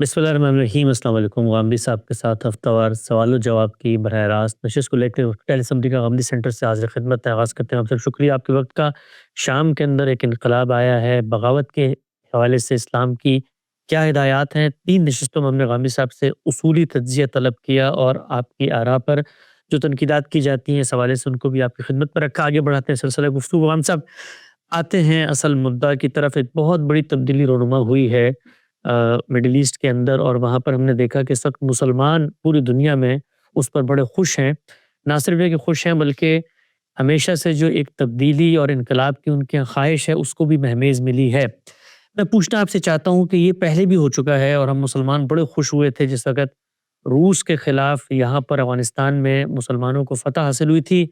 بسم اللہ الرحمن الرحیم۔ السلام علیکم۔ غامدی صاحب کے ساتھ ہفتہ وار سوال و جواب کی براہ راست نشست کو لے کے ٹیلی اسمبلی کا غامدی سینٹر سے حاضر خدمت ہے۔ آغاز کرتے ہیں آپ سب، شکریہ آپ کے وقت کا۔ شام کے اندر ایک انقلاب آیا ہے، بغاوت کے حوالے سے اسلام کی کیا ہدایات ہیں؟ 3 نشستوں میں ہم نے غامدی صاحب سے اصولی تجزیہ طلب کیا اور آپ کی آراء پر جو تنقیدات کی جاتی ہیں اس حوالے سے ان کو بھی آپ کی خدمت پر رکھا۔ آگے بڑھاتے ہیں سلسلہ گفتگو۔ غام صاحب، آتے ہیں اصل مدعا کی طرف۔ ایک بہت بڑی تبدیلی رونما ہوئی ہے مڈل ایسٹ کے اندر، اور وہاں پر ہم نے دیکھا کہ اس وقت مسلمان پوری دنیا میں اس پر بڑے خوش ہیں۔ نہ صرف یہ کہ خوش ہیں بلکہ ہمیشہ سے جو ایک تبدیلی اور انقلاب کی ان کی خواہش ہے اس کو بھی مہمیز ملی ہے۔ میں پوچھنا آپ سے چاہتا ہوں کہ یہ پہلے بھی ہو چکا ہے اور ہم مسلمان بڑے خوش ہوئے تھے جس وقت روس کے خلاف یہاں پر افغانستان میں مسلمانوں کو فتح حاصل ہوئی تھی۔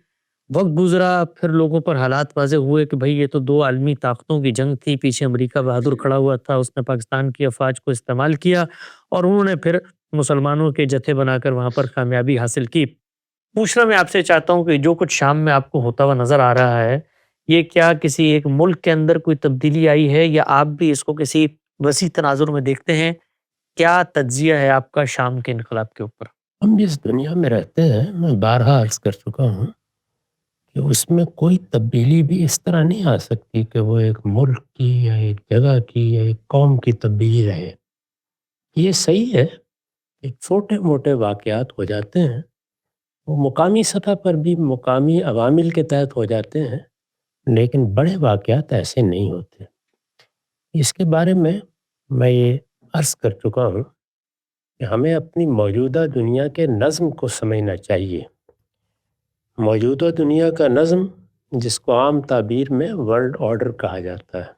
وقت گزرا، پھر لوگوں پر حالات واضح ہوئے کہ بھئی یہ تو 2 عالمی طاقتوں کی جنگ تھی، پیچھے امریکہ بہادر کھڑا ہوا تھا، اس نے پاکستان کی افواج کو استعمال کیا اور انہوں نے پھر مسلمانوں کے جتھے بنا کر وہاں پر کامیابی حاصل کی۔ پوچھنا میں آپ سے چاہتا ہوں کہ جو کچھ شام میں آپ کو ہوتا ہوا نظر آ رہا ہے، یہ کیا کسی ایک ملک کے اندر کوئی تبدیلی آئی ہے یا آپ بھی اس کو کسی وسیع تناظر میں دیکھتے ہیں؟ کیا تجزیہ ہے آپ کا شام کے انقلاب کے اوپر؟ ہم جس دنیا میں رہتے ہیں، میں بارہا عرض کر چکا ہوں کہ اس میں کوئی تبدیلی بھی اس طرح نہیں آ سکتی کہ وہ ایک ملک کی یا ایک جگہ کی یا ایک قوم کی تبدیلی رہے۔ یہ صحیح ہے کہ چھوٹے موٹے واقعات ہو جاتے ہیں، وہ مقامی سطح پر بھی مقامی عوامل کے تحت ہو جاتے ہیں، لیکن بڑے واقعات ایسے نہیں ہوتے۔ اس کے بارے میں یہ عرض کر چکا ہوں کہ ہمیں اپنی موجودہ دنیا کے نظم کو سمجھنا چاہیے۔ موجودہ دنیا کا نظم، جس کو عام تعبیر میں ورلڈ آرڈر کہا جاتا ہے،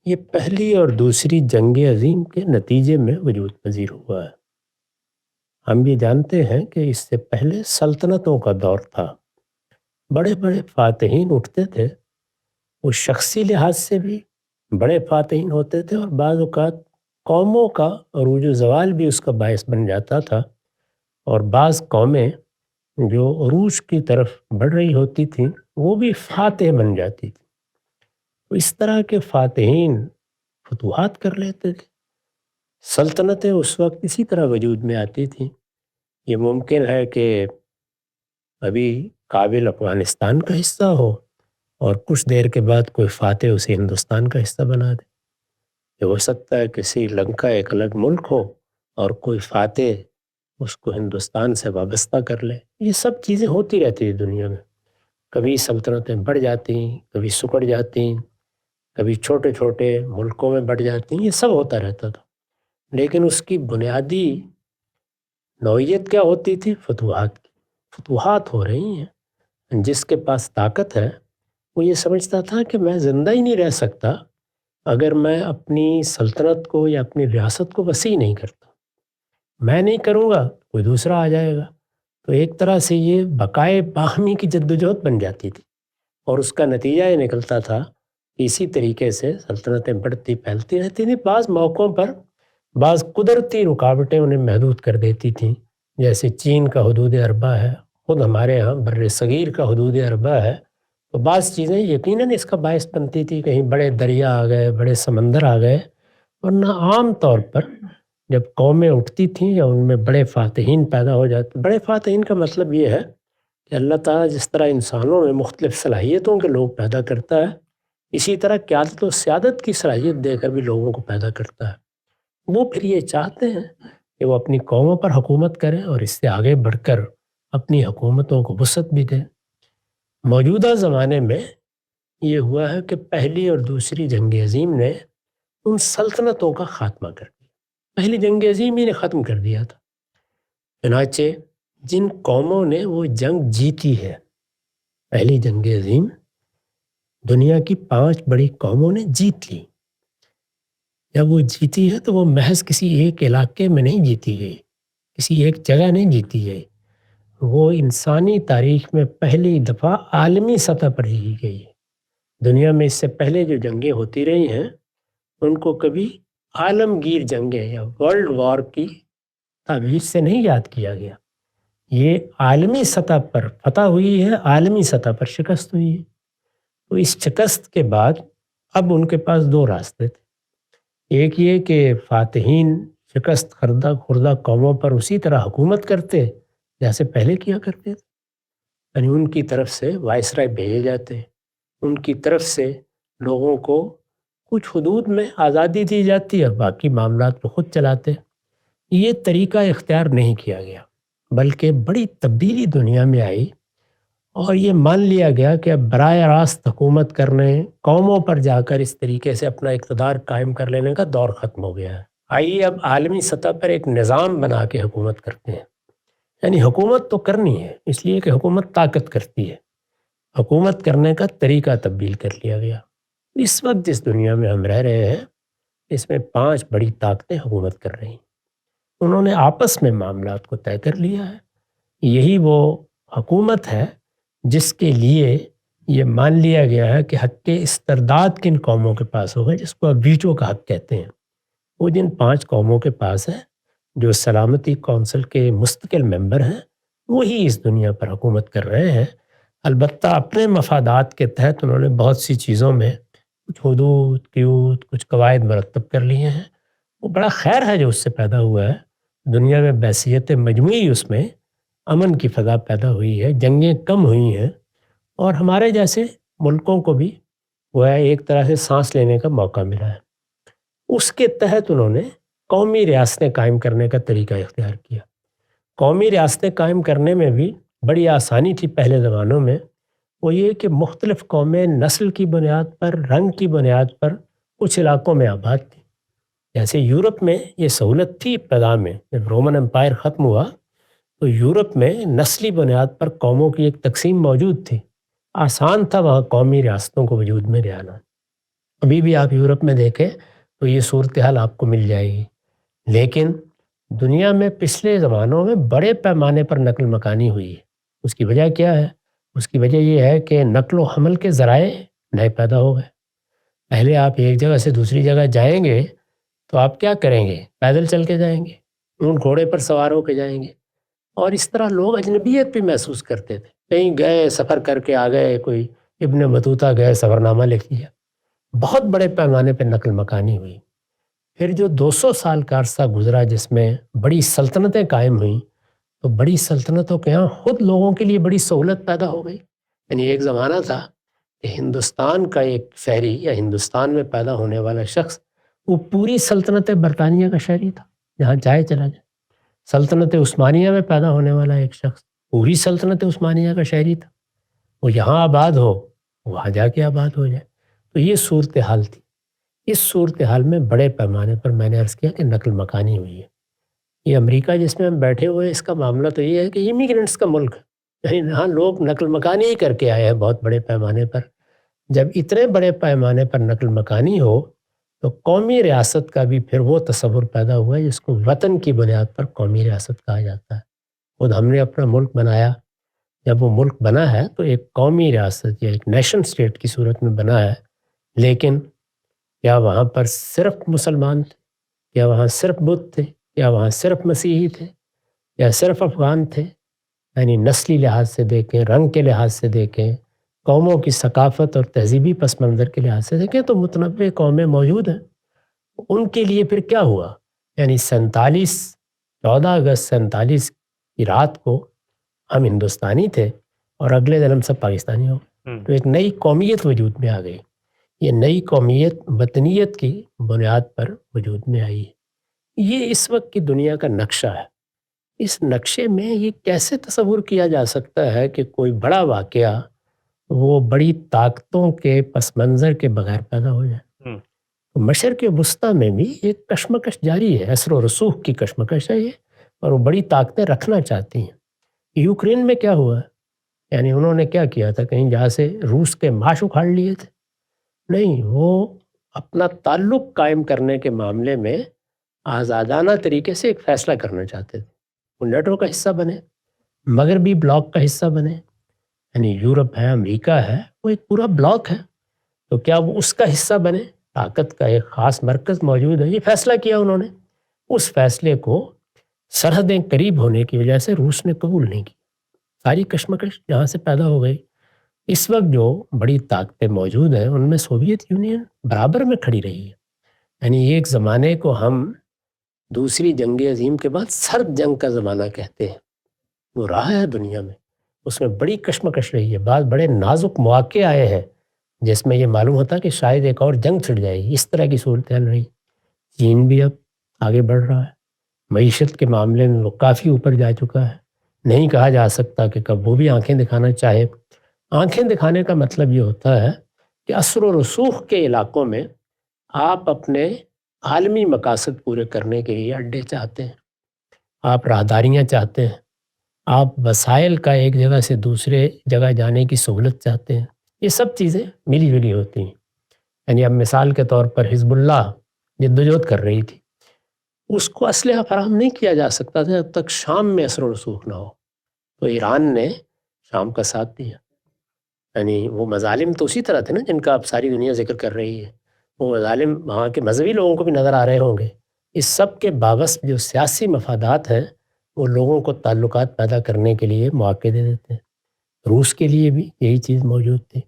یہ پہلی اور دوسری جنگ عظیم کے نتیجے میں وجود پذیر ہوا ہے۔ ہم بھی جانتے ہیں کہ اس سے پہلے سلطنتوں کا دور تھا، بڑے بڑے فاتحین اٹھتے تھے، وہ شخصی لحاظ سے بھی بڑے فاتحین ہوتے تھے اور بعض اوقات قوموں کا عروج و زوال بھی اس کا باعث بن جاتا تھا، اور بعض قومیں جو عروج کی طرف بڑھ رہی ہوتی تھیں وہ بھی فاتح بن جاتی تھی۔ تو اس طرح کے فاتحین فتوحات کر لیتے تھے، سلطنتیں اس وقت اسی طرح وجود میں آتی تھیں۔ یہ ممکن ہے کہ ابھی کابل افغانستان کا حصہ ہو اور کچھ دیر کے بعد کوئی فاتح اسے ہندوستان کا حصہ بنا دے۔ یہ ہو سکتا ہے کہ سری لنکا ایک الگ ملک ہو اور کوئی فاتح اس کو ہندوستان سے وابستہ کر لے۔ یہ سب چیزیں ہوتی رہتی ہیں دنیا میں، کبھی سلطنتیں بڑھ جاتی ہیں، کبھی سکڑ جاتی ہیں، کبھی چھوٹے چھوٹے ملکوں میں بڑھ جاتی ہیں، یہ سب ہوتا رہتا تھا۔ لیکن اس کی بنیادی نوعیت کیا ہوتی تھی؟ فتوحات کی۔ فتوحات ہو رہی ہیں، جس کے پاس طاقت ہے وہ یہ سمجھتا تھا کہ میں زندہ ہی نہیں رہ سکتا اگر میں اپنی سلطنت کو یا اپنی ریاست کو وسیع نہیں کرتا۔ میں نہیں کروں گا کوئی دوسرا آ جائے گا۔ تو ایک طرح سے یہ بقائے باہمی کی جدوجہد بن جاتی تھی، اور اس کا نتیجہ یہ نکلتا تھا کہ اسی طریقے سے سلطنتیں بڑھتی پھیلتی رہتی تھیں۔ بعض موقعوں پر بعض قدرتی رکاوٹیں انہیں محدود کر دیتی تھیں، جیسے چین کا حدود اربع ہے، خود ہمارے ہاں بر صغیر کا حدود اربع ہے، تو بعض چیزیں یقیناً اس کا باعث بنتی تھی، کہیں بڑے دریا آ گئے، بڑے سمندر آ گئے، ورنہ عام طور پر جب قومیں اٹھتی تھیں یا ان میں بڑے فاتحین پیدا ہو جاتے۔ بڑے فاتحین کا مطلب یہ ہے کہ اللہ تعالیٰ جس طرح انسانوں میں مختلف صلاحیتوں کے لوگ پیدا کرتا ہے، اسی طرح قیادت و سیادت کی صلاحیت دے کر بھی لوگوں کو پیدا کرتا ہے۔ وہ پھر یہ چاہتے ہیں کہ وہ اپنی قوموں پر حکومت کریں اور اس سے آگے بڑھ کر اپنی حکومتوں کو وسعت بھی دیں۔ موجودہ زمانے میں یہ ہوا ہے کہ پہلی اور دوسری جنگ عظیم نے ان سلطنتوں کا خاتمہ کر دیا۔ پہلی جنگ عظیم ہی نے ختم کر دیا تھا۔ چنانچہ جن قوموں نے وہ جنگ جیتی ہے، پہلی جنگ عظیم دنیا کی 5 بڑی قوموں نے جیت لی۔ جب وہ جیتی ہے تو وہ محض کسی ایک علاقے میں نہیں جیتی گئی، کسی ایک جگہ نہیں جیتی گئی، وہ انسانی تاریخ میں پہلی دفعہ عالمی سطح پر جیتی گئی ہے۔ دنیا میں اس سے پہلے جو جنگیں ہوتی رہی ہیں ان کو کبھی عالمگیر جنگیں یا ورلڈ وار کی تعبیر سے نہیں یاد کیا گیا۔ یہ عالمی سطح پر فتح ہوئی ہے، عالمی سطح پر شکست ہوئی ہے۔ تو اس شکست کے بعد اب ان کے پاس 2 راستے تھے۔ ایک یہ کہ فاتحین شکست خوردہ قوموں پر اسی طرح حکومت کرتے جیسے پہلے کیا کرتے تھے. یعنی ان کی طرف سے وائسرائے بھیجے جاتے ہیں، ان کی طرف سے لوگوں کو کچھ حدود میں آزادی دی جاتی ہے، باقی معاملات وہ خود چلاتے. یہ طریقہ اختیار نہیں کیا گیا، بلکہ بڑی تبدیلی دنیا میں آئی اور یہ مان لیا گیا کہ اب براہ راست حکومت کرنے، قوموں پر جا کر اس طریقے سے اپنا اقتدار قائم کر لینے کا دور ختم ہو گیا ہے. آئیے اب عالمی سطح پر ایک نظام بنا کے حکومت کرتے ہیں. یعنی حکومت تو کرنی ہے، اس لیے کہ حکومت طاقت کرتی ہے. حکومت کرنے کا طریقہ تبدیل کر لیا گیا. اس وقت جس دنیا میں ہم رہ رہے ہیں اس میں 5 بڑی طاقتیں حکومت کر رہی ہیں. انہوں نے آپس میں معاملات کو طے کر لیا ہے. یہی وہ حکومت ہے جس کے لیے یہ مان لیا گیا ہے کہ حق استرداد کن قوموں کے پاس ہوگا، جس کو اب ویٹو کا حق کہتے ہیں. وہ جن 5 قوموں کے پاس ہے جو سلامتی کونسل کے مستقل ممبر ہیں، وہی اس دنیا پر حکومت کر رہے ہیں. البتہ اپنے مفادات کے تحت انہوں نے بہت سی چیزوں میں کچھ حدود قیود کچھ قواعد مرتب کر لیے ہیں. وہ بڑا خیر ہے جو اس سے پیدا ہوا ہے. دنیا میں بحثیت مجموعی اس میں امن کی فضا پیدا ہوئی ہے، جنگیں کم ہوئی ہیں اور ہمارے جیسے ملکوں کو بھی وہ ایک طرح سے سانس لینے کا موقع ملا ہے. اس کے تحت انہوں نے قومی ریاستیں قائم کرنے کا طریقہ اختیار کیا. قومی ریاستیں قائم کرنے میں بھی بڑی آسانی تھی پہلے زمانوں میں. وہ یہ کہ مختلف قومیں نسل کی بنیاد پر، رنگ کی بنیاد پر کچھ علاقوں میں آباد تھیں. جیسے یورپ میں یہ سہولت تھی ابتدا میں، جب رومن امپائر ختم ہوا تو یورپ میں نسلی بنیاد پر قوموں کی ایک تقسیم موجود تھی. آسان تھا وہاں قومی ریاستوں کو وجود میں لے آنا. ابھی بھی آپ یورپ میں دیکھیں تو یہ صورتحال آپ کو مل جائے گی. لیکن دنیا میں پچھلے زمانوں میں بڑے پیمانے پر نقل مکانی ہوئی ہے. اس کی وجہ کیا ہے؟ اس کی وجہ یہ ہے کہ نقل و حمل کے ذرائع نئے پیدا ہو گئے. پہلے آپ ایک جگہ سے دوسری جگہ جائیں گے تو آپ کیا کریں گے؟ پیدل چل کے جائیں گے، اونٹ گھوڑے پر سوار ہو کے جائیں گے. اور اس طرح لوگ اجنبیت بھی محسوس کرتے تھے. کہیں گئے، سفر کر کے آ گئے، کوئی ابن بطوطہ گئے، سفرنامہ لکھ لیا. بہت بڑے پیمانے پہ نقل مکانی ہوئی. پھر جو 200 سال کا عرصہ گزرا جس میں بڑی سلطنتیں قائم ہوئیں، تو بڑی سلطنتوں کے یہاں خود لوگوں کے لیے بڑی سہولت پیدا ہو گئی. یعنی ایک زمانہ تھا کہ ہندوستان کا ایک شہری یا ہندوستان میں پیدا ہونے والا شخص وہ پوری سلطنت برطانیہ کا شہری تھا، جہاں چاہے چلا جائے. سلطنت عثمانیہ میں پیدا ہونے والا ایک شخص پوری سلطنت عثمانیہ کا شہری تھا. وہ یہاں آباد ہو، وہاں جا کے آباد ہو جائے. تو یہ صورتحال تھی. اس صورتحال میں بڑے پیمانے پر میں نے عرض کیا کہ نقل مکانی ہوئی ہے. یہ امریکہ جس میں ہم بیٹھے ہوئے ہیں، اس کا معاملہ تو یہ ہے کہ امیگرینٹس کا ملک ہے. یعنی یہاں لوگ نقل مکانی ہی کر کے آئے ہیں بہت بڑے پیمانے پر. جب اتنے بڑے پیمانے پر نقل مکانی ہو تو قومی ریاست کا بھی پھر وہ تصور پیدا ہوا ہے جس کو وطن کی بنیاد پر قومی ریاست کہا جاتا ہے. خود ہم نے اپنا ملک بنایا، جب وہ ملک بنا ہے تو ایک قومی ریاست یا ایک نیشن اسٹیٹ کی صورت میں بنا ہے. لیکن کیا وہاں پر صرف مسلمان تھے؟ کیا وہاں صرف بدھ تھے؟ کیا وہاں صرف مسیحی تھے؟ یا صرف افغان تھے؟ یعنی نسلی لحاظ سے دیکھیں، رنگ کے لحاظ سے دیکھیں، قوموں کی ثقافت اور تہذیبی پس منظر کے لحاظ سے دیکھیں تو متنوع قومیں موجود ہیں. ان کے لیے پھر کیا ہوا؟ یعنی 14 اگست 47 کی رات کو ہم ہندوستانی تھے اور اگلے دن سب پاکستانی ہو گئے. تو ایک نئی قومیت وجود میں آ گئی. یہ نئی قومیت وطنیت کی بنیاد پر وجود میں آئی ہے. یہ اس وقت کی دنیا کا نقشہ ہے. اس نقشے میں یہ کیسے تصور کیا جا سکتا ہے کہ کوئی بڑا واقعہ وہ بڑی طاقتوں کے پس منظر کے بغیر پیدا ہو جائے؟ مشرق وسطیٰ میں بھی ایک کشمکش جاری ہے، اثر و رسوخ کی کشمکش ہے یہ، اور وہ بڑی طاقتیں رکھنا چاہتی ہیں. یوکرین میں کیا ہوا ہے؟ یعنی انہوں نے کیا کیا تھا؟ کہیں جہاں سے روس کے ماش اکھاڑ لیے تھے؟ نہیں، وہ اپنا تعلق قائم کرنے کے معاملے میں آزادانہ طریقے سے ایک فیصلہ کرنا چاہتے تھے. وہ نیٹو کا حصہ بنے، مغربی بلاک کا حصہ بنے. یعنی یورپ ہے، امریکہ ہے، وہ ایک پورا بلاک ہے. تو کیا وہ اس کا حصہ بنے؟ طاقت کا ایک خاص مرکز موجود ہے. یہ فیصلہ کیا انہوں نے. اس فیصلے کو سرحدیں قریب ہونے کی وجہ سے روس نے قبول نہیں کی. ساری کشمکش یہاں سے پیدا ہو گئی. اس وقت جو بڑی طاقتیں موجود ہیں ان میں سوویت یونین برابر میں کھڑی رہی ہے. یعنی ایک زمانے کو ہم دوسری جنگ عظیم کے بعد سرد جنگ کا زمانہ کہتے ہیں، وہ رہا ہے دنیا میں، اس میں بڑی کشمکش رہی ہے، بعض بڑے نازک مواقع آئے ہیں جس میں یہ معلوم ہوتا کہ شاید ایک اور جنگ چھڑ جائے گی، اس طرح کی صورتحال رہی۔ چین بھی اب آگے بڑھ رہا ہے، معیشت کے معاملے میں وہ کافی اوپر جا چکا ہے، نہیں کہا جا سکتا کہ کب وہ بھی آنکھیں دکھانا چاہے۔ آنکھیں دکھانے کا مطلب یہ ہوتا ہے کہ اثر و رسوخ کے علاقوں میں آپ اپنے عالمی مقاصد پورے کرنے کے لیے اڈے چاہتے ہیں، آپ راہداریاں چاہتے ہیں، آپ وسائل کا ایک جگہ سے دوسرے جگہ جانے کی سہولت چاہتے ہیں، یہ سب چیزیں ملی جلی ہوتی ہیں۔ یعنی اب مثال کے طور پر حزب اللہ جدوجہد کر رہی تھی، اس کو اسلحہ فراہم نہیں کیا جا سکتا تھا جب تک شام میں اثر و رسوخ نہ ہو، تو ایران نے شام کا ساتھ دیا۔ یعنی وہ مظالم تو اسی طرح تھے نا جن کا اب ساری دنیا ذکر کر رہی ہے، وہ مظالم وہاں کے مذہبی لوگوں کو بھی نظر آ رہے ہوں گے۔ اس سب کے باوجود جو سیاسی مفادات ہیں وہ لوگوں کو تعلقات پیدا کرنے کے لیے مواقع دے دیتے ہیں۔ روس کے لیے بھی یہی چیز موجود تھی،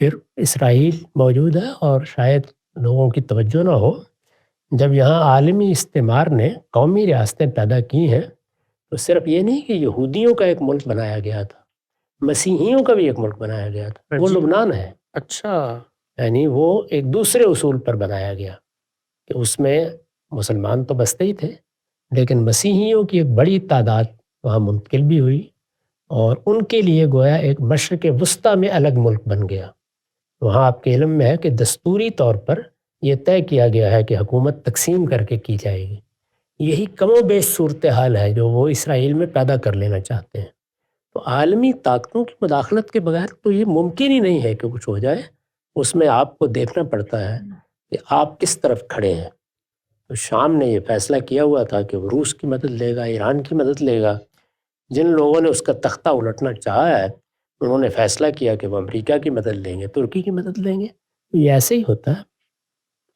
پھر اسرائیل موجود ہے، اور شاید لوگوں کی توجہ نہ ہو، جب یہاں عالمی استعمار نے قومی ریاستیں پیدا کی ہیں تو صرف یہ نہیں کہ یہودیوں کا ایک ملک بنایا گیا تھا، مسیحیوں کا بھی ایک ملک بنایا گیا تھا، وہ لبنان ہے۔ اچھا، یعنی وہ ایک دوسرے اصول پر بنایا گیا کہ اس میں مسلمان تو بستے ہی تھے، لیکن مسیحیوں کی ایک بڑی تعداد وہاں منتقل بھی ہوئی، اور ان کے لیے گویا ایک مشرق وسطیٰ میں الگ ملک بن گیا۔ وہاں آپ کے علم میں ہے کہ دستوری طور پر یہ طے کیا گیا ہے کہ حکومت تقسیم کر کے کی جائے گی۔ یہی کم و بیش صورتحال ہے جو وہ اسرائیل میں پیدا کر لینا چاہتے ہیں۔ تو عالمی طاقتوں کی مداخلت کے بغیر تو یہ ممکن ہی نہیں ہے کہ کچھ ہو جائے، اس میں آپ کو دیکھنا پڑتا ہے کہ آپ کس طرف کھڑے ہیں۔ تو شام نے یہ فیصلہ کیا ہوا تھا کہ وہ روس کی مدد لے گا، ایران کی مدد لے گا۔ جن لوگوں نے اس کا تختہ الٹنا چاہا ہے انہوں نے فیصلہ کیا کہ وہ امریکہ کی مدد لیں گے، ترکی کی مدد لیں گے۔ یہ ایسے ہی ہوتا ہے۔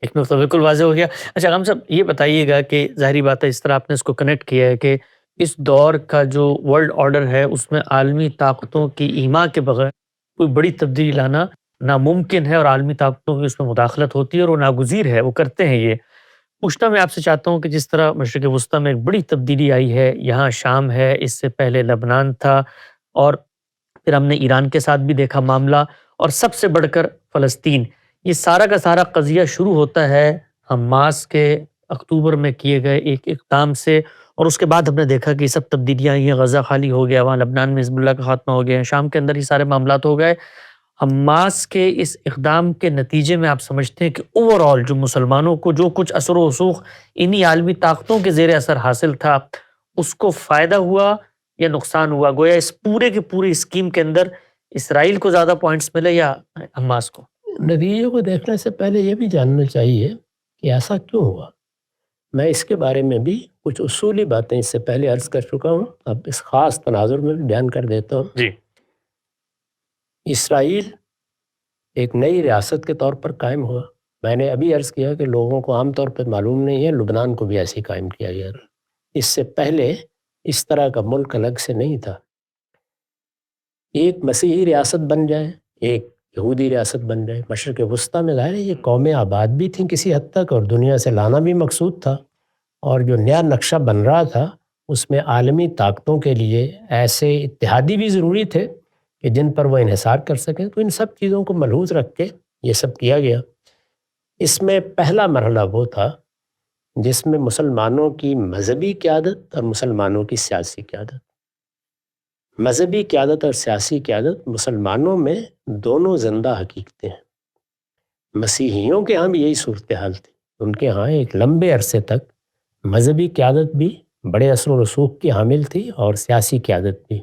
ایک نقطہ بالکل واضح ہو گیا۔ اچھا غم صاحب یہ بتائیے گا کہ ظاہری بات ہے اس طرح آپ نے اس کو کنیکٹ کیا ہے کہ اس دور کا جو ورلڈ آرڈر ہے اس میں عالمی طاقتوں کی ایما کے بغیر کوئی بڑی تبدیلی لانا ناممکن ہے، اور عالمی طاقتوں کی اس میں مداخلت ہوتی ہے اور وہ ناگزیر ہے، وہ کرتے ہیں یہ۔ پوچھنا میں آپ سے چاہتا ہوں کہ جس طرح مشرق وسطیٰ میں ایک بڑی تبدیلی آئی ہے، یہاں شام ہے، اس سے پہلے لبنان تھا، اور پھر ہم نے ایران کے ساتھ بھی دیکھا معاملہ، اور سب سے بڑھ کر فلسطین، یہ سارا کا سارا قضیہ شروع ہوتا ہے حماس کے اکتوبر میں کیے گئے ایک اقدام سے، اور اس کے بعد ہم نے دیکھا کہ یہ سب تبدیلیاں آئی ہیں، غزہ خالی ہو گیا، وہاں لبنان میں حزب اللہ کا خاتمہ ہو گیا، شام کے اندر یہ سارے معاملات ہو گئے۔ حماس کے اس اقدام کے نتیجے میں آپ سمجھتے ہیں کہ اوور آل جو مسلمانوں کو جو کچھ اثر و رسوخ انہی عالمی طاقتوں کے زیر اثر حاصل تھا اس کو فائدہ ہوا یا نقصان ہوا؟ گویا اس پورے کے پوری اسکیم کے اندر اسرائیل کو زیادہ پوائنٹس ملے یا حماس کو؟ نتیجے کو دیکھنے سے پہلے یہ بھی جاننا چاہیے کہ ایسا کیوں ہوا۔ میں اس کے بارے میں بھی کچھ اصولی باتیں اس سے پہلے عرض کر چکا ہوں، اب اس خاص تناظر میں بھی بیان کر دیتا ہوں۔ جی، اسرائیل ایک نئی ریاست کے طور پر قائم ہوا۔ میں نے ابھی عرض کیا کہ لوگوں کو عام طور پر معلوم نہیں ہے، لبنان کو بھی ایسے ہی قائم کیا گیا تھا۔ اس سے پہلے اس طرح کا ملک الگ سے نہیں تھا۔ ایک مسیحی ریاست بن جائے، ایک یہودی ریاست بن جائے، مشرق وسطیٰ میں ظاہر ہے یہ قومیں آباد بھی تھیں کسی حد تک، اور دنیا سے لانا بھی مقصود تھا، اور جو نیا نقشہ بن رہا تھا اس میں عالمی طاقتوں کے لیے ایسے اتحادی بھی ضروری تھے کہ جن پر وہ انحصار کر سکیں۔ تو ان سب چیزوں کو ملحوظ رکھ کے یہ سب کیا گیا۔ اس میں پہلا مرحلہ وہ تھا جس میں مسلمانوں کی مذہبی قیادت اور مسلمانوں کی سیاسی قیادت، مذہبی قیادت اور سیاسی قیادت مسلمانوں میں دونوں زندہ حقیقتیں ہیں۔ مسیحیوں کے ہاں بھی یہی صورتحال تھی، ان کے ہاں ایک لمبے عرصے تک مذہبی قیادت بھی بڑے اثر و رسوخ کی حامل تھی اور سیاسی قیادت بھی،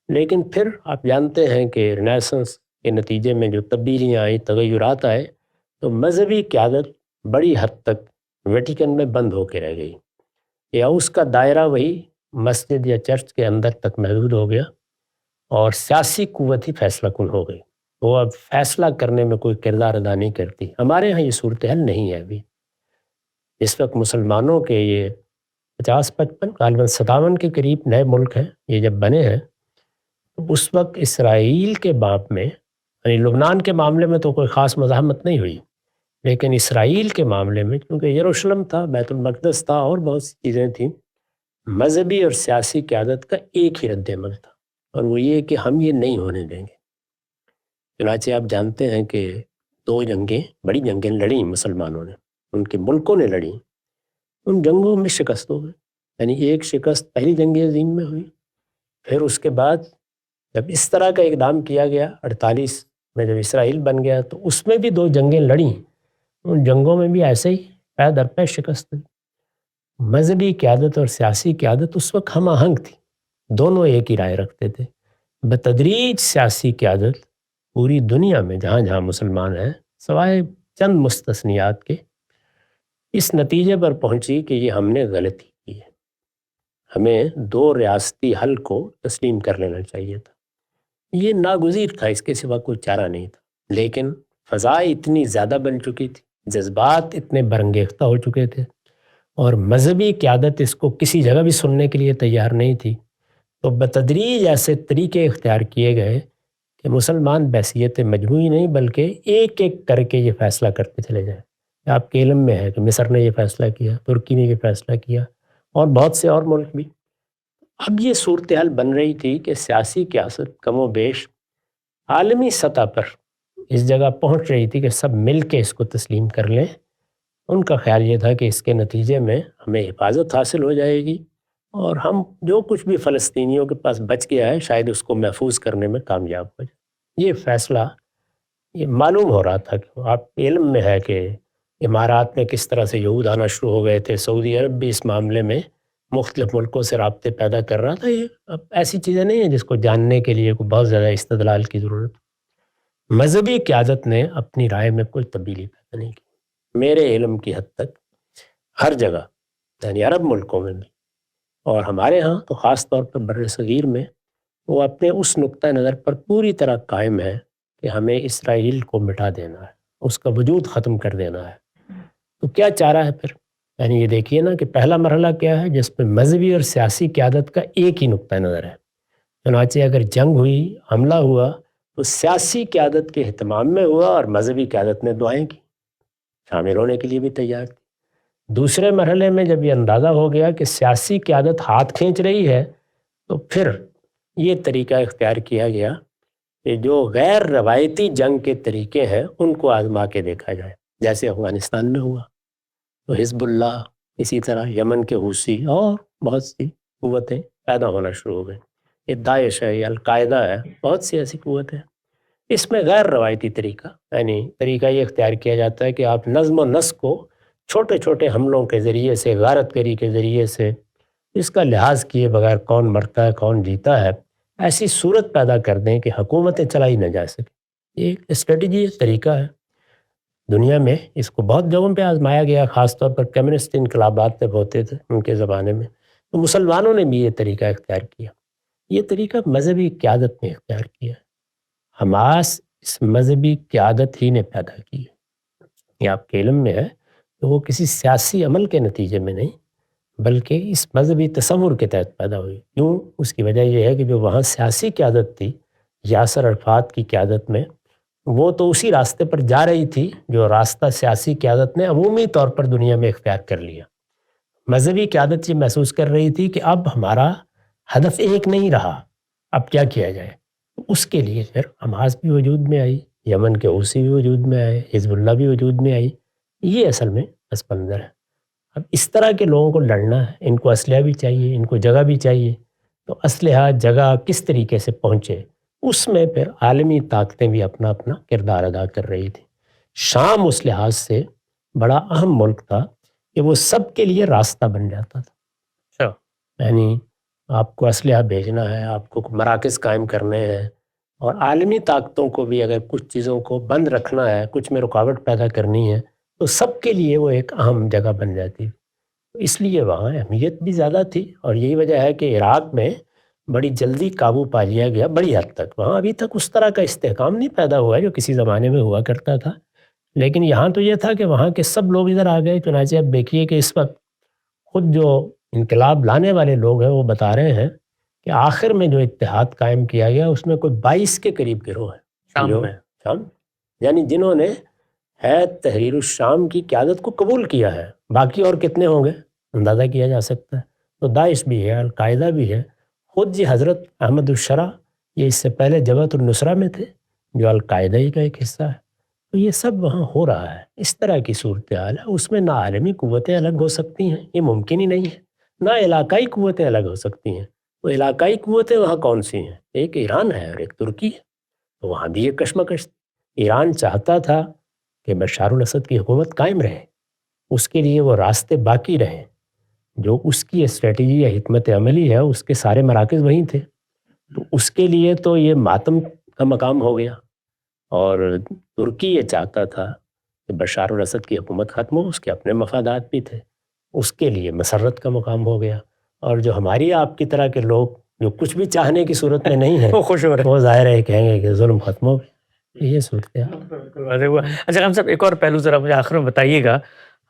لیکن پھر آپ جانتے ہیں کہ رینیسنس کے نتیجے میں جو تبدیلیاں آئیں، تغیرات آئے، تو مذہبی قیادت بڑی حد تک ویٹیکن میں بند ہو کے رہ گئی، یا اس کا دائرہ وہی مسجد یا چرچ کے اندر تک محدود ہو گیا، اور سیاسی قوت ہی فیصلہ کن ہو گئی۔ وہ اب فیصلہ کرنے میں کوئی کردار ادا نہیں کرتی۔ ہمارے ہاں یہ صورتحال نہیں ہے ابھی۔ اس وقت مسلمانوں کے یہ 50-55 غالباً 57 کے قریب نئے ملک ہیں، یہ جب بنے ہیں تو اس وقت اسرائیل کے باب میں، یعنی لبنان کے معاملے میں تو کوئی خاص مزاحمت نہیں ہوئی، لیکن اسرائیل کے معاملے میں چونکہ یروشلم تھا، بیت المقدس تھا اور بہت سی چیزیں تھیں، مذہبی اور سیاسی قیادت کا ایک ہی رد عمل تھا، اور وہ یہ کہ ہم یہ نہیں ہونے دیں گے۔ چنانچہ آپ جانتے ہیں کہ 2 جنگیں، بڑی جنگیں لڑیں مسلمانوں نے، ان کے ملکوں نے لڑیں، ان جنگوں میں شکست ہو گئی۔ یعنی ایک شکست پہلی جنگ عظیم میں ہوئی، پھر اس کے بعد جب اس طرح کا اقدام کیا گیا 48 میں جب اسرائیل بن گیا تو اس میں بھی 2 جنگیں لڑیں، ان جنگوں میں بھی ایسے ہی پے در پے شکست ہوئی۔ مذہبی قیادت اور سیاسی قیادت اس وقت ہم آہنگ تھی، دونوں ایک ہی رائے رکھتے تھے۔ بتدریج سیاسی قیادت پوری دنیا میں جہاں جہاں مسلمان ہیں سوائے چند مستثنیات کے اس نتیجے پر پہنچی کہ یہ ہم نے غلطی کی ہے، ہمیں 2 ریاستی حل کو تسلیم کر لینا چاہیے تھا، یہ ناگزیر تھا، اس کے سوا کوئی چارہ نہیں تھا۔ لیکن فضا اتنی زیادہ بن چکی تھی، جذبات اتنے برانگیختہ ہو چکے تھے، اور مذہبی قیادت اس کو کسی جگہ بھی سننے کے لیے تیار نہیں تھی، تو بتدریج ایسے طریقے اختیار کیے گئے کہ مسلمان بحثیت مجموعی نہیں بلکہ ایک ایک کر کے یہ فیصلہ کرتے چلے جائیں۔ آپ کے علم میں ہے کہ مصر نے یہ فیصلہ کیا، ترکی نے یہ فیصلہ کیا، اور بہت سے اور ملک بھی۔ اب یہ صورتحال بن رہی تھی کہ سیاسی قیادت کم و بیش عالمی سطح پر اس جگہ پہنچ رہی تھی کہ سب مل کے اس کو تسلیم کر لیں۔ ان کا خیال یہ تھا کہ اس کے نتیجے میں ہمیں حفاظت حاصل ہو جائے گی، اور ہم جو کچھ بھی فلسطینیوں کے پاس بچ گیا ہے شاید اس کو محفوظ کرنے میں کامیاب ہو جائے۔ یہ فیصلہ یہ معلوم ہو رہا تھا کہ آپ کے علم میں ہے کہ امارات میں کس طرح سے یہود آنا شروع ہو گئے تھے، سعودی عرب بھی اس معاملے میں مختلف ملکوں سے رابطے پیدا کر رہا تھا۔ یہ اب ایسی چیزیں نہیں ہیں جس کو جاننے کے لیے کوئی بہت زیادہ استدلال کی ضرورت۔ مذہبی قیادت نے اپنی رائے میں کوئی تبدیلی پیدا نہیں کی، میرے علم کی حد تک ہر جگہ، یعنی عرب ملکوں میں بھی اور ہمارے ہاں تو خاص طور پر بر صغیر میں، وہ اپنے اس نقطہ نظر پر پوری طرح قائم ہے کہ ہمیں اسرائیل کو مٹا دینا ہے، اس کا وجود ختم کر دینا ہے۔ تو کیا چارہ ہے پھر؟ یعنی یہ دیکھیے نا کہ پہلا مرحلہ کیا ہے جس میں مذہبی اور سیاسی قیادت کا ایک ہی نقطہ نظر ہے۔ چنانچہ اگر جنگ ہوئی، حملہ ہوا، تو سیاسی قیادت کے اہتمام میں ہوا اور مذہبی قیادت نے دعائیں کی، شامل ہونے کے لیے بھی تیار تھی۔ دوسرے مرحلے میں جب یہ اندازہ ہو گیا کہ سیاسی قیادت ہاتھ کھینچ رہی ہے، تو پھر یہ طریقہ اختیار کیا گیا کہ جو غیر روایتی جنگ کے طریقے ہیں ان کو آزما کے دیکھا جائے، جیسے افغانستان میں ہوا تو حزب اللہ، اسی طرح یمن کے حوثی اور بہت سی قوتیں پیدا ہونا شروع ہو گئیں۔ یہ داعش ہے، یہ القاعدہ ہے، بہت سی ایسی قوتیں۔ اس میں غیر روایتی طریقہ، یعنی طریقہ یہ اختیار کیا جاتا ہے کہ آپ نظم و نسق کو چھوٹے چھوٹے حملوں کے ذریعے سے، غارت گری کے ذریعے سے، اس کا لحاظ کیے بغیر کون مرتا ہے کون جیتا ہے، ایسی صورت پیدا کر دیں کہ حکومتیں چلائی نہ جا سکے۔ یہ ایک اسٹریٹجی طریقہ ہے، دنیا میں اس کو بہت جگہوں پہ آزمایا گیا، خاص طور پر کمیونسٹ انقلابات جب ہوتے تھے ان کے زمانے میں، تو مسلمانوں نے بھی یہ طریقہ اختیار کیا۔ یہ طریقہ مذہبی قیادت نے اختیار کیا، حماس اس مذہبی قیادت ہی نے پیدا کی ہے۔ یہ آپ کے علم میں ہے کہ وہ کسی سیاسی عمل کے نتیجے میں نہیں بلکہ اس مذہبی تصور کے تحت پیدا ہوئی۔ کیوں؟ اس کی وجہ یہ ہے کہ جو وہاں سیاسی قیادت تھی یاسر عرفات کی قیادت میں، وہ تو اسی راستے پر جا رہی تھی جو راستہ سیاسی قیادت نے عمومی طور پر دنیا میں اختیار کر لیا۔ مذہبی قیادت یہ محسوس کر رہی تھی کہ اب ہمارا ہدف ایک نہیں رہا، اب کیا کیا جائے؟ اس کے لیے پھر حماس بھی وجود میں آئی، یمن کے حوثی بھی وجود میں آئے، حزب اللہ بھی وجود میں آئی۔ یہ اصل میں پس منظر ہے۔ اب اس طرح کے لوگوں کو لڑنا ہے، ان کو اسلحہ بھی چاہیے، ان کو جگہ بھی چاہیے، تو اسلحہ جگہ کس طریقے سے پہنچے، اس میں پھر عالمی طاقتیں بھی اپنا اپنا کردار ادا کر رہی تھی۔ شام اس لحاظ سے بڑا اہم ملک تھا کہ وہ سب کے لیے راستہ بن جاتا تھا۔ یعنی آپ کو اسلحہ بھیجنا ہے، آپ کو مراکز قائم کرنے ہیں، اور عالمی طاقتوں کو بھی اگر کچھ چیزوں کو بند رکھنا ہے، کچھ میں رکاوٹ پیدا کرنی ہے، تو سب کے لیے وہ ایک اہم جگہ بن جاتی ہے۔ اس لیے وہاں اہمیت بھی زیادہ تھی، اور یہی وجہ ہے کہ عراق میں بڑی جلدی قابو پا لیا گیا، بڑی حد تک۔ وہاں ابھی تک اس طرح کا استحکام نہیں پیدا ہوا ہے جو کسی زمانے میں ہوا کرتا تھا، لیکن یہاں تو یہ تھا کہ وہاں کے سب لوگ ادھر آ گئے۔ چنانچہ اب دیکھیے کہ اس وقت خود جو انقلاب لانے والے لوگ ہیں وہ بتا رہے ہیں کہ آخر میں جو اتحاد قائم کیا گیا اس میں کوئی 22 کے قریب گروہ ہیں شام، یعنی جنہوں نے ہے تحریر الشام کی قیادت کو قبول کیا ہے. باقی اور کتنے ہوں گے اندازہ کیا جا سکتا ہے. تو داعش بھی ہے، القاعدہ بھی ہے. خود جی حضرت احمد الشرع یہ اس سے پہلے جبہت النصرہ میں تھے جو القاعدہ ہی کا ایک حصہ ہے. تو یہ سب وہاں ہو رہا ہے. اس طرح کی صورتحال ہے. اس میں نہ عالمی قوتیں الگ ہو سکتی ہیں، یہ ممکن ہی نہیں ہے، نہ علاقائی قوتیں الگ ہو سکتی ہیں. تو علاقائی قوتیں وہاں کون سی ہیں؟ ایک ایران ہے اور ایک ترکی ہے. تو وہاں بھی ایک کشمکش. ایران چاہتا تھا کہ بشار الاسد کی حکومت قائم رہے، اس کے لیے وہ راستے باقی رہیں. جو اس کی اسٹریٹجی یا حکمت عملی ہے اس کے سارے مراکز وہیں تھے. تو اس کے لیے تو یہ ماتم کا مقام ہو گیا. اور ترکی یہ چاہتا تھا کہ بشار الاسد کی حکومت ختم ہو، اس کے اپنے مفادات بھی تھے، اس کے لیے مسرت کا مقام ہو گیا. اور جو ہماری آپ کی طرح کے لوگ جو کچھ بھی چاہنے کی صورت میں نہیں ہیں وہ خوش ہو رہے وہ ظاہر ہے کہیں گے کہ ظلم ختم ہو گیا. یہ صورت ہے. اچھا ہم صاحب ایک اور پہلو ذرا مجھے آخر میں بتائیے گا.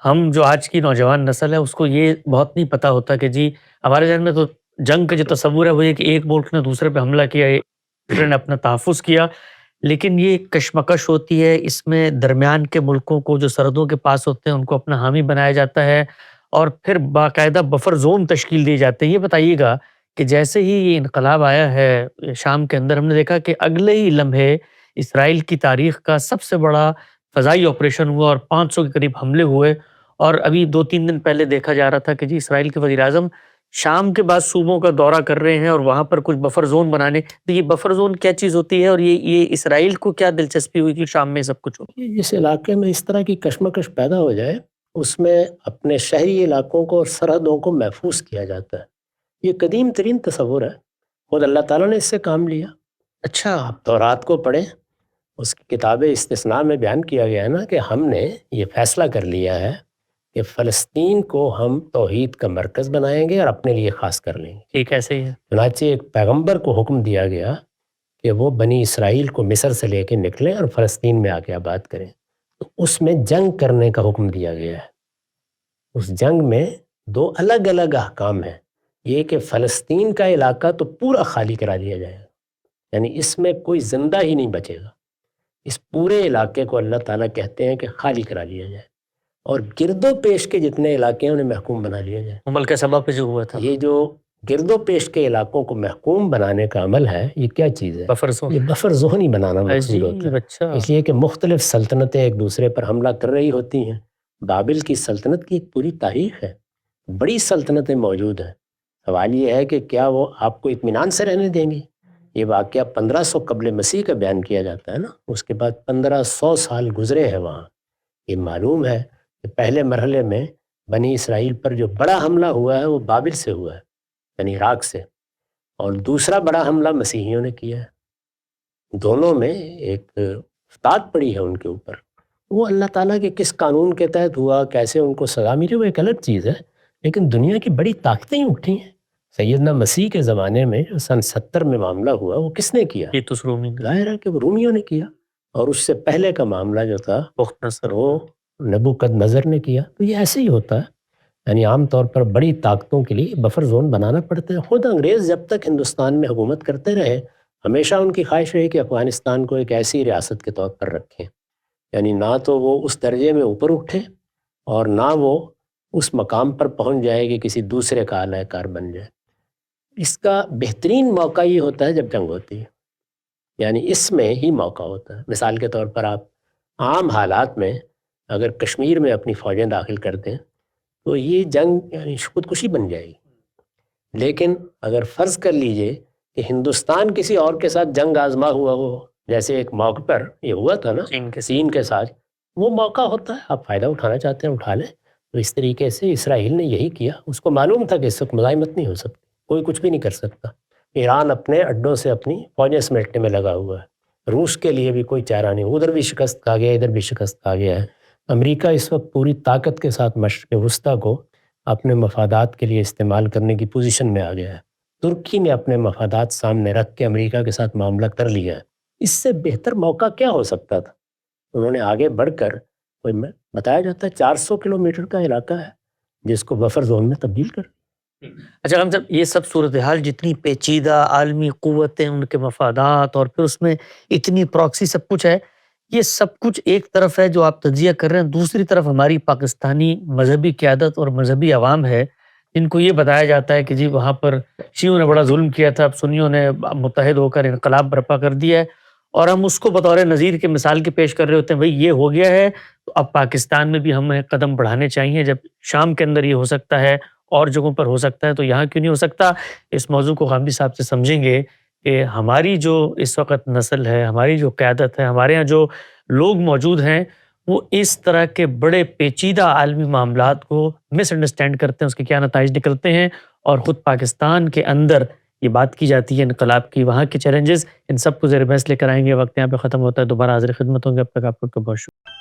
ہم جو آج کی نوجوان نسل ہے اس کو یہ بہت نہیں پتہ ہوتا کہ جی ہمارے ذہن میں تو جنگ کا جو تصور ہے وہ یہ کہ ایک ملک نے دوسرے پہ حملہ کیا، ایک دوسرے نے اپنا تحفظ کیا. لیکن یہ کشمکش ہوتی ہے، اس میں درمیان کے ملکوں کو جو سرحدوں کے پاس ہوتے ہیں ان کو اپنا حامی بنایا جاتا ہے اور پھر باقاعدہ بفر زون تشکیل دیے جاتے ہیں. یہ بتائیے گا کہ جیسے ہی یہ انقلاب آیا ہے شام کے اندر، ہم نے دیکھا کہ اگلے ہی لمحے اسرائیل کی تاریخ کا سب سے بڑا فضائی آپریشن ہوا اور 500 کے قریب حملے ہوئے. اور ابھی 2-3 دن پہلے دیکھا جا رہا تھا کہ جی اسرائیل کے وزیر اعظم شام کے بعد صوبوں کا دورہ کر رہے ہیں اور وہاں پر کچھ بفر زون بنانے. تو یہ بفر زون کیا چیز ہوتی ہے اور یہ اسرائیل کو کیا دلچسپی ہوئی کہ شام میں سب کچھ ہو؟ جس علاقے میں اس طرح کی کشمکش پیدا ہو جائے اس میں اپنے شہری علاقوں کو اور سرحدوں کو محفوظ کیا جاتا ہے. یہ قدیم ترین تصور ہے. خود اللہ تعالیٰ نے اس سے کام لیا. اچھا، آپ تورات کو پڑھیں، اس کی کتاب استثناء میں بیان کیا گیا ہے نا کہ ہم نے یہ فیصلہ کر لیا ہے کہ فلسطین کو ہم توحید کا مرکز بنائیں گے اور اپنے لیے خاص کر لیں گے. ٹھیک ایسے ہی ہے. چنانچہ ایک پیغمبر کو حکم دیا گیا کہ وہ بنی اسرائیل کو مصر سے لے کے نکلیں اور فلسطین میں آ کے آباد کریں. تو اس میں جنگ کرنے کا حکم دیا گیا ہے. اس جنگ میں 2 الگ الگ احکام ہیں. یہ کہ فلسطین کا علاقہ تو پورا خالی کرا دیا جائے گا، یعنی اس میں کوئی زندہ ہی نہیں بچے گا. اس پورے علاقے کو اللہ تعالیٰ کہتے ہیں کہ خالی کرا دیا جائے، اور گرد و پیش کے جتنے علاقے ہیں انہیں محکوم بنا لیا جائے. ملک سبا پہ جو ہوا تھا یہ جو گرد و پیش کے علاقوں کو محکوم بنانے کا عمل ہے یہ کیا چیز ہے؟ Buffer zone. یہ بفر زون ہی بنانا مقصود ہوتا ہے. اچھا، اس لیے کہ مختلف سلطنتیں ایک دوسرے پر حملہ کر رہی ہوتی ہیں. بابل کی سلطنت کی ایک پوری تاریخ ہے، بڑی سلطنتیں موجود ہیں. سوال یہ ہے کہ کیا وہ آپ کو اطمینان سے رہنے دیں گی؟ یہ واقعہ 1500 قبل مسیح کا بیان کیا جاتا ہے نا. اس کے بعد 1500 سال گزرے ہیں وہاں. یہ معلوم ہے کہ پہلے مرحلے میں بنی اسرائیل پر جو بڑا حملہ ہوا ہے وہ بابل سے ہوا ہے، یعنی عراق سے، اور دوسرا بڑا حملہ مسیحیوں نے کیا ہے. دونوں میں ایک افتاد پڑی ہے ان کے اوپر. وہ اللہ تعالیٰ کے کس قانون کے تحت ہوا، کیسے ان کو سزا ملی، وہ ایک الگ چیز ہے. لیکن دنیا کی بڑی طاقتیں اٹھی ہیں. سیدنا مسیح کے زمانے میں جو سن 70 میں معاملہ ہوا وہ کس نے کیا؟ تیتوس رومی. ظاہر ہے کہ وہ رومیوں نے کیا. اور اس سے پہلے کا معاملہ جو تھا بخت نصر وہ نبوکدنضر نے کیا. تو یہ ایسے ہی ہوتا ہے. یعنی عام طور پر بڑی طاقتوں کے لیے بفر زون بنانا پڑتا ہے. خود انگریز جب تک ہندوستان میں حکومت کرتے رہے ہمیشہ ان کی خواہش رہی کہ افغانستان کو ایک ایسی ریاست کے طور پر رکھیں. یعنی نہ تو وہ اس درجے میں اوپر اٹھے اور نہ وہ اس مقام پر پہنچ جائے کہ کسی دوسرے کا اعلی کار بن جائے. اس کا بہترین موقع یہ ہوتا ہے جب جنگ ہوتی ہے، یعنی اس میں ہی موقع ہوتا ہے. مثال کے طور پر آپ عام حالات میں اگر کشمیر میں اپنی فوجیں داخل کر دیں تو یہ جنگ یعنی خودکشی بن جائے گی. لیکن اگر فرض کر لیجئے کہ ہندوستان کسی اور کے ساتھ جنگ آزما ہوا ہو، جیسے ایک موقع پر یہ ہوا تھا نا چین کے ساتھ، وہ موقع ہوتا ہے، آپ فائدہ اٹھانا چاہتے ہیں اٹھا لیں. تو اس طریقے سے اسرائیل نے یہی کیا. اس کو معلوم تھا کہ اس وقت مزاحمت نہیں ہو سکتی، کوئی کچھ بھی نہیں کر سکتا. ایران اپنے اڈوں سے اپنی فوجیں سمیٹنے میں لگا ہوا ہے. روس کے لیے بھی کوئی چارہ نہیں، ادھر بھی شکست کھا گیا ادھر بھی شکست کھا گیا ہے. امریکہ اس وقت پوری طاقت کے ساتھ مشرق وسطیٰ کو اپنے مفادات کے لیے استعمال کرنے کی پوزیشن میں آ گیا ہے. ترکی نے اپنے مفادات سامنے رکھ کے امریکہ کے ساتھ معاملہ کر لیا ہے. اس سے بہتر موقع کیا ہو سکتا تھا؟ انہوں نے آگے بڑھ کر کوئی بتایا جاتا ہے 400 کلومیٹر کا علاقہ ہے جس کو بفر زون میں تبدیل کر. اچھا ہم صاحب یہ سب صورتحال جتنی پیچیدہ عالمی قوتیں، ان کے مفادات، اور پھر اس میں اتنی پراکسی سب کچھ ہے، یہ سب کچھ ایک طرف ہے جو آپ تجزیہ کر رہے ہیں، دوسری طرف ہماری پاکستانی مذہبی قیادت اور مذہبی عوام ہے جن کو یہ بتایا جاتا ہے کہ جی وہاں پر شیعوں نے بڑا ظلم کیا تھا، اب سنیوں نے متحد ہو کر انقلاب برپا کر دیا ہے، اور ہم اس کو بطور نظیر کے مثال کے پیش کر رہے ہوتے ہیں بھئی یہ ہو گیا ہے تو اب پاکستان میں بھی ہمیں قدم بڑھانے چاہیے، جب شام کے اندر یہ ہو سکتا ہے اور جگہوں پر ہو سکتا ہے تو یہاں کیوں نہیں ہو سکتا۔ اس موضوع کو غامدی صاحب سے سمجھیں گے کہ ہماری جو اس وقت نسل ہے، ہماری جو قیادت ہے، ہمارے ہاں جو لوگ موجود ہیں، وہ اس طرح کے بڑے پیچیدہ عالمی معاملات کو مس انڈرسٹینڈ کرتے ہیں، اس کے کیا نتائج نکلتے ہیں، اور خود پاکستان کے اندر یہ بات کی جاتی ہے انقلاب کی، وہاں کے چیلنجز، ان سب کو زیر بحث لے کر آئیں گے۔ وقت یہاں پہ ختم ہوتا ہے، دوبارہ حاضر خدمت ہوں گے، اب تک آپ کو بہت شکریہ۔